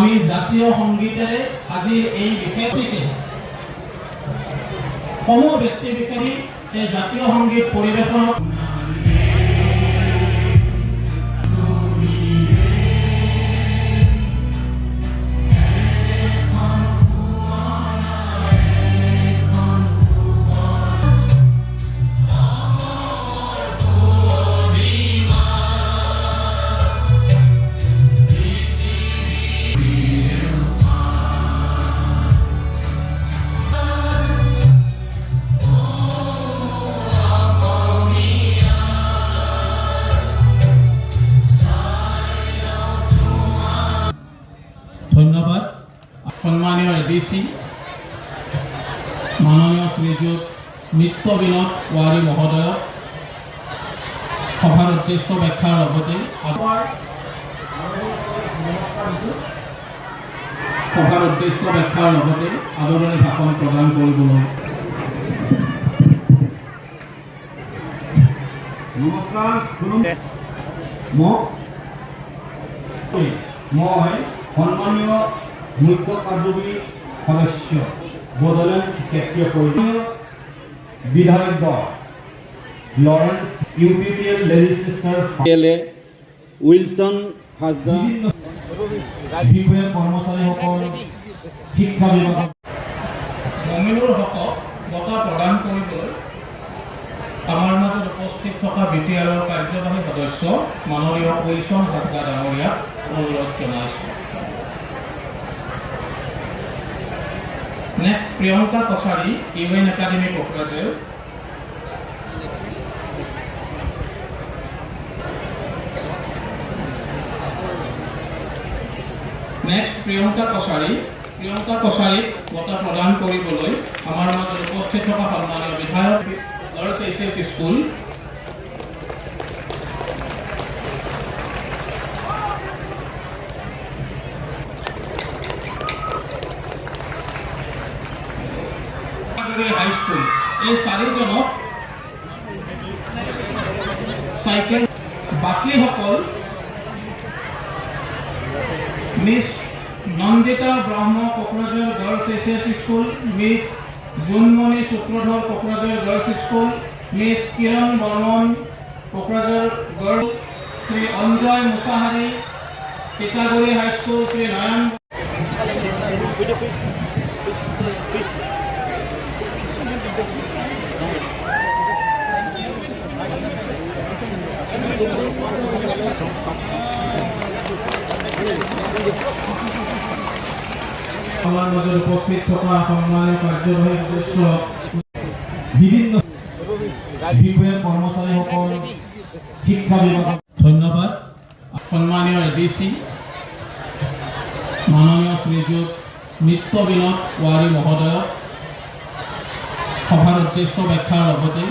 আমি জাতীয় সংগীতেৰে আজিৰ এই বিশেষটিকে সমূহ ব্যক্তি বিশেষে এই জাতীয় সংগীত পৰিৱেশনত ধন্যবাদ সম্মানীয় এডিসি মাননীয় শ্ৰীযুত নিত্য বিনোদ ৱাৰী মহোদয়ক সভাৰ উদ্দেশ্য ব্যাখ্যাৰ লগতে আদৰণি ভাষণ প্ৰদান কৰিবলৈ নমস্কাৰ। মই সম্মানীয় মুখ্য কাৰ্যবাহী সদস্য বড়োলেণ্ড ক্ষেত্ৰীয় পৰিষদৰ বিধায়ক দল লৰেন্স ইউপিপিএল লেজিসলেচাৰ উইলসন হাজদা বিষয়া কৰ্মচাৰীসকল শিক্ষা বিভাগৰ মমিনুৰ হকক বঁটা প্ৰদান কৰিবলৈ আমাৰ মাজত উপস্থিত থকা বিটিআৰৰ কাৰ্যবাহী সদস্য মাননীয় উইলসন হাজদা ডাঙৰীয়াক অনুৰোধ জনাইছোঁ। Next Priyanka Kachari UN academy Kokrajhar. Next Priyanka কছাৰীক বঁটা প্ৰদান কৰিবলৈ আমাৰ মাজত উপস্থিত থকা সন্মানীয় বিধায়ক গাৰ্লছ এইচ স্কুল হাইস্কুল এই চাৰিজনক চাইকেল বাকীসকল miss Nandita Brahma Kokrajhar girls H school, miss Jonmoni Sutradhar Kokrajhar girls school, miss Kiran Barman Kokrajhar girls, Shri Anjoy Mushahary Titaguri high school, Shri Nayan আমাৰ মাজত উপস্থিত থকা সন্মানীয় কাৰ্যবাহী সদস্য বিভিন্ন বিষয়া কৰ্মচাৰীসকল শিক্ষা বিভাগৰ ধন্যবাদ সন্মানীয় এডিসি মাননীয় শ্ৰীযুত নিত্য বিনোদ ৱাৰী মহোদয়ক সভাৰ উদ্দেশ্য ব্যাখ্যাৰ লগতে